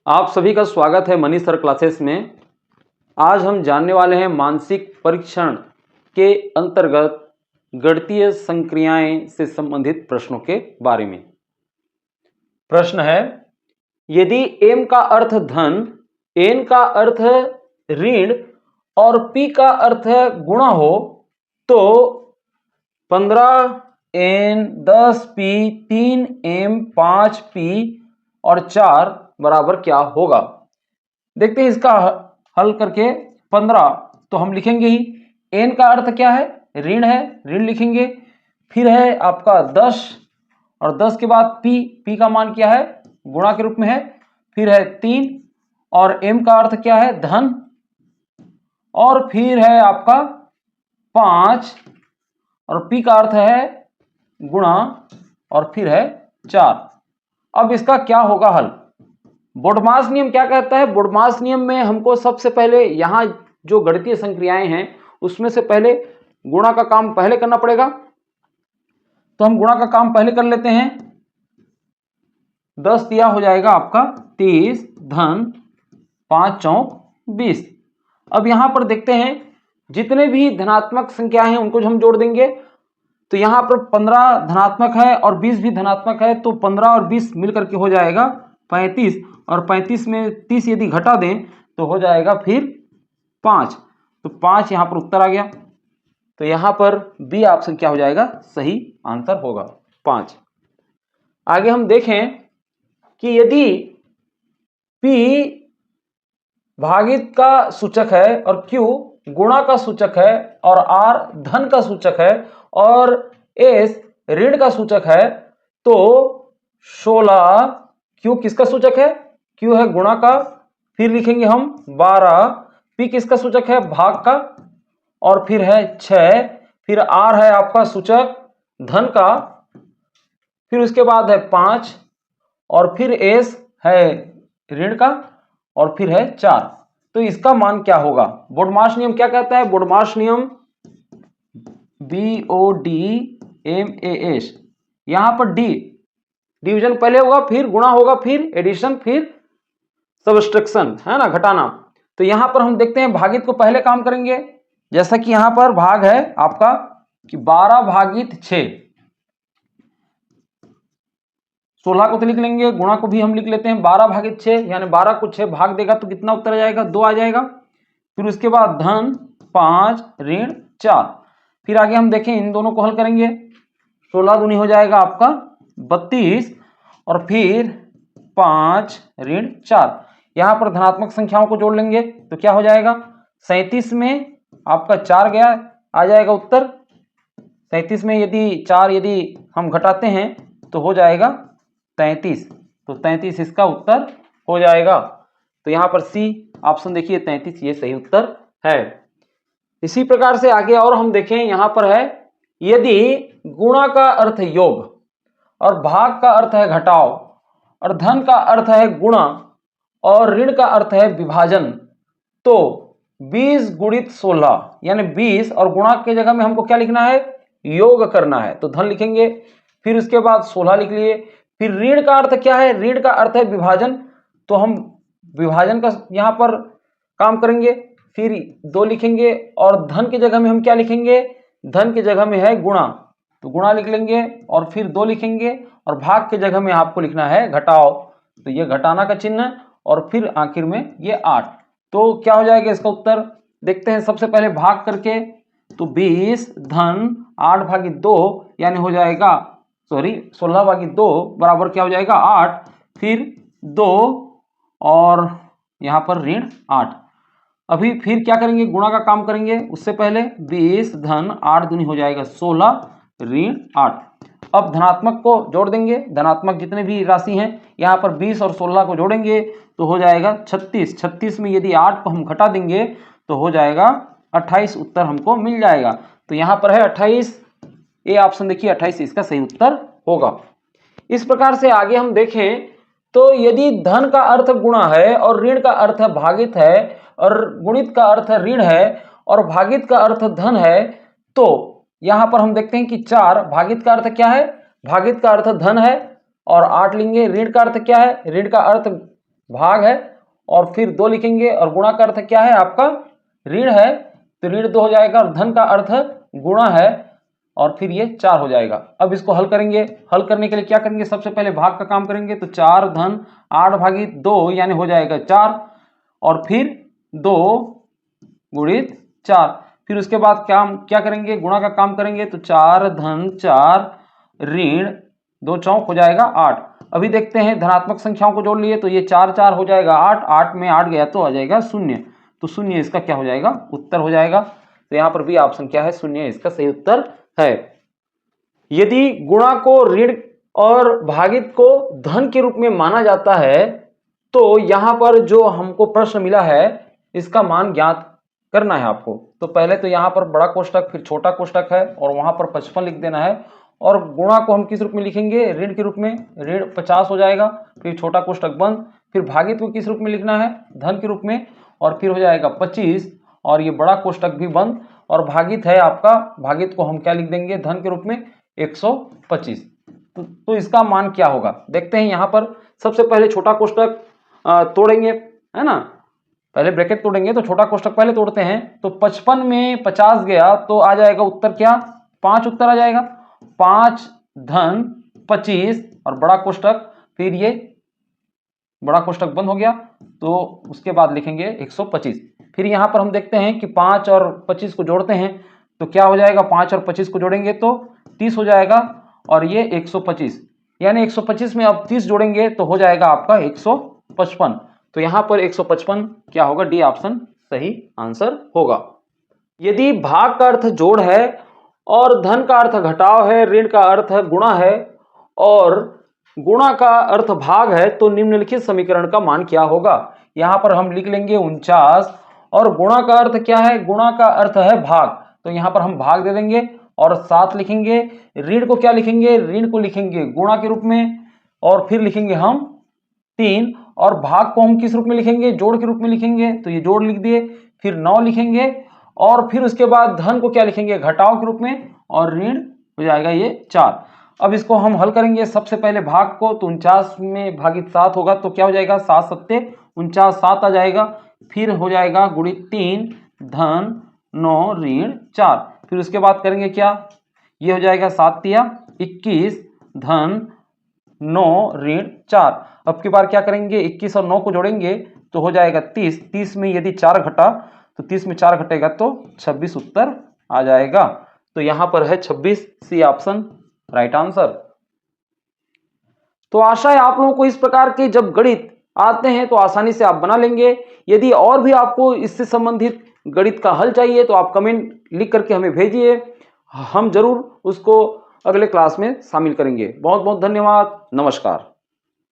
आप सभी का स्वागत है मनीष सर क्लासेस में। आज हम जानने वाले हैं मानसिक परीक्षण के अंतर्गत गणितीय संक्रियाएं से संबंधित प्रश्नों के बारे में। प्रश्न है, यदि m का अर्थ धन, n का अर्थ ऋण और p का अर्थ गुणा हो तो 15n 10p 3m 5p और 4 बराबर क्या होगा। देखते हैं इसका हल करके। 15 तो हम लिखेंगे ही, n का अर्थ क्या है, ऋण है, ऋण लिखेंगे। फिर है आपका 10 और 10 के बाद p का मान क्या है, गुणा के रूप में है। फिर है 3 और m का अर्थ क्या है, धन। और फिर है आपका 5 और p का अर्थ है गुणा और फिर है 4। अब इसका क्या होगा हल। बोडमास नियम क्या कहता है, बोडमास नियम में हमको सबसे पहले यहां जो गणितीय संक्रियाएं हैं उसमें से पहले गुणा का काम पहले करना पड़ेगा। तो हम गुणा का काम पहले कर लेते हैं। 10 दिया हो जाएगा आपका 30 धन 5 चौक 20। अब यहां पर देखते हैं जितने भी धनात्मक संख्या हैं उनको हम जोड़ देंगे। तो यहां पर 15 धनात्मक है और 20 भी धनात्मक है, तो 15 और 20 मिलकर के हो जाएगा 35 और 35 में 30 यदि घटा दें तो हो जाएगा फिर 5। तो 5 यहां पर उत्तर आ गया। तो यहां पर बी ऑप्शन क्या हो जाएगा, सही आंसर होगा 5। आगे हम देखें कि यदि P भागित का सूचक है और Q गुणा का सूचक है और R धन का सूचक है और S ऋण का सूचक है, तो 16 Q किसका सूचक है, Q है गुणा का। फिर लिखेंगे हम 12, P किसका सूचक है, भाग का। और फिर है 6, फिर R है आपका सूचक धन का। फिर उसके बाद है 5 और फिर S है ऋण का और फिर है 4। तो इसका मान क्या होगा। बोडमास नियम क्या कहता है, बोडमास नियम BODMAS, यहां पर D डिवीजन पहले होगा, फिर गुणा होगा, फिर एडिशन, फिर सबट्रैक्शन, है ना, घटाना। तो यहां पर हम देखते हैं भागित को पहले काम करेंगे। जैसा कि यहां पर भाग है आपका कि 12 भागित 6, 16 को तो लिख लेंगे, गुणा को भी हम लिख लेते हैं। 12 भागित 6 यानी 12 को 6 भाग देगा तो कितना उत्तर आ जाएगा, 2 आ जाएगा। फिर उसके बाद धन 5 ऋण 4। फिर आगे हम देखें इन दोनों को हल करेंगे। 16 दूनी हो जाएगा आपका 32 और फिर 5 ऋण 4। यहां पर धनात्मक संख्याओं को जोड़ लेंगे तो क्या हो जाएगा, 37 में आपका 4 गया, आ जाएगा उत्तर। 37 में यदि 4 यदि हम घटाते हैं तो हो जाएगा 33। तो 33 इसका उत्तर हो जाएगा। तो यहां पर सी ऑप्शन देखिए 33 ये सही उत्तर है। इसी प्रकार से आगे और हम देखें, यहां पर है यदि गुणा का अर्थ योग और भाग का अर्थ है घटाव और धन का अर्थ है गुणा और ऋण का अर्थ है विभाजन, तो 20 गुणित 16 यानी 20 और गुणा के जगह में हमको क्या लिखना है, योग करना है, तो धन लिखेंगे। फिर उसके बाद 16 लिख लिए। फिर ऋण का अर्थ क्या है, ऋण का अर्थ है विभाजन, तो हम विभाजन का यहां पर काम करेंगे। फिर 2 लिखेंगे और धन की जगह में हम क्या लिखेंगे, धन की जगह में है गुणा, तो गुणा लिख लेंगे और फिर 2 लिखेंगे और भाग की जगह में आपको लिखना है घटाओ, तो ये घटाना का चिन्ह और फिर आखिर में ये 8। तो क्या हो जाएगा इसका उत्तर, देखते हैं सबसे पहले भाग करके। तो 20 धन 8 भागित 2 यानी हो जाएगा 16 भागित 2 बराबर क्या हो जाएगा 8, फिर 2 और यहाँ पर ऋण 8। अभी फिर क्या करेंगे, गुणा का काम करेंगे। उससे पहले 20 धन 8 दूनी हो जाएगा 16 ऋण 8। अब धनात्मक को जोड़ देंगे, धनात्मक जितने भी राशि हैं यहाँ पर 20 और 16 को जोड़ेंगे तो हो जाएगा 36। 36 में यदि 8 को हम घटा देंगे तो हो जाएगा 28, उत्तर हमको मिल जाएगा। तो यहाँ पर है 28, ये ऑप्शन देखिए 28 इसका सही उत्तर होगा। इस प्रकार से आगे हम देखें तो यदि धन का अर्थ गुणा है और ऋण का अर्थ भागित है और गुणित का अर्थ ऋण है और भागित का अर्थ धन है, तो यहां पर हम देखते हैं कि 4 भागित का अर्थ क्या है, भागित का अर्थ धन है और 8 लेंगे। ऋण का अर्थ क्या है, ऋण का अर्थ भाग है और फिर 2 लिखेंगे, और गुणा का अर्थ क्या है आपका ऋण है, तो ऋण 2 हो जाएगा, और धन का अर्थ गुणा है, और फिर ये 4 हो जाएगा। अब इसको हल करेंगे। हल करने के लिए क्या करेंगे, सबसे पहले भाग का काम करेंगे, तो 4 धन 8 भागित 2 यानी हो जाएगा 4, और फिर 2 गुणित 4, फिर उसके बाद क्या करेंगे, गुणा का काम करेंगे, तो 4 धन 4 ऋण 2 चौक हो जाएगा 8। अभी देखते हैं धनात्मक संख्याओं को जोड़ लिए, तो ये 4 4 हो जाएगा 8, 8 में 8 गया तो आ जाएगा 0, तो 0 इसका क्या हो जाएगा, उत्तर हो जाएगा। तो यहाँ पर भी ऑप्शन क्या है, 0 इसका सही उत्तर है। यदि गुणा को ऋण और भागित को धन के रूप में माना जाता है, तो यहाँ पर जो हमको प्रश्न मिला है इसका मान ज्ञात करना है आपको। तो पहले तो यहाँ पर बड़ा कोष्टक, फिर छोटा कोष्टक है, और वहां पर 55 लिख देना है, और गुणा को हम किस रूप में लिखेंगे, ऋण के रूप में, ऋण 50 हो जाएगा, फिर छोटा कोष्टक बंद, फिर भागित को किस रूप में लिखना है, धन के रूप में, और फिर हो जाएगा 25, और ये बड़ा कोष्टक भी बंद, और भागित है आपका, भागित को हम क्या लिख देंगे, धन के रूप में 125। तो इसका मान क्या होगा, देखते हैं। यहाँ पर सबसे पहले छोटा कोष्टक तोड़ेंगे, है ना, पहले ब्रैकेट तोड़ेंगे, तो छोटा कोष्टक पहले तोड़ते हैं, तो 55 में 50 गया तो आ जाएगा उत्तर क्या, 5 उत्तर आ जाएगा, 5 धन 25, और बड़ा कोष्टक, फिर ये बड़ा कोष्टक बंद हो गया, तो उसके बाद लिखेंगे 125। फिर यहाँ पर हम देखते हैं कि 5 और 25 को जोड़ते हैं, तो क्या हो जाएगा, 5 और 25 को जोड़ेंगे तो 30 हो जाएगा, और ये 125, यानी 125 में अब 30 जोड़ेंगे तो हो जाएगा आपका 155। तो यहाँ पर 155 क्या होगा, डी ऑप्शन सही आंसर होगा। यदि भाग का अर्थ जोड़ है और धन का अर्थ घटाव है, ऋण का अर्थ गुणा है और गुणा का अर्थ भाग है, तो निम्नलिखित समीकरण का मान क्या होगा। यहाँ पर हम लिख लेंगे 49, और गुणा का अर्थ क्या है, गुणा का अर्थ है भाग, तो यहाँ पर हम भाग दे देंगे और 7 लिखेंगे। ऋण को क्या लिखेंगे, ऋण को लिखेंगे गुणा के रूप में, और फिर लिखेंगे हम 3, और भाग को हम किस रूप में लिखेंगे, जोड़ के रूप में लिखेंगे, तो ये जोड़ लिख दिए, फिर 9 लिखेंगे, और फिर उसके बाद धन को क्या लिखेंगे, घटाव के रूप में, और ऋण हो जाएगा ये 4। अब इसको हम हल करेंगे। सबसे पहले भाग को, तो 49 में भागित 7 होगा, तो क्या हो जाएगा, 7 सत्ते 49, 7 आ जाएगा, फिर हो जाएगा गुणित 3 धन 9 ऋण 4, फिर उसके बाद करेंगे क्या, ये हो जाएगा 7 तिया 21 धन 9 ऋण 4। अब की बार क्या करेंगे, 21 और 9 को जोड़ेंगे तो हो जाएगा 30, 30 में यदि 4 घटा तो 30 में 4 घटेगा तो 26 उत्तर आ जाएगा। तो यहां पर है 26, सी ऑप्शन राइट आंसर। तो आशा है आप लोगों को इस प्रकार के जब गणित आते हैं तो आसानी से आप बना लेंगे। यदि और भी आपको इससे संबंधित गणित का हल चाहिए तो आप कमेंट लिख करके हमें भेजिए, हम जरूर उसको अगले क्लास में शामिल करेंगे। बहुत बहुत धन्यवाद, नमस्कार।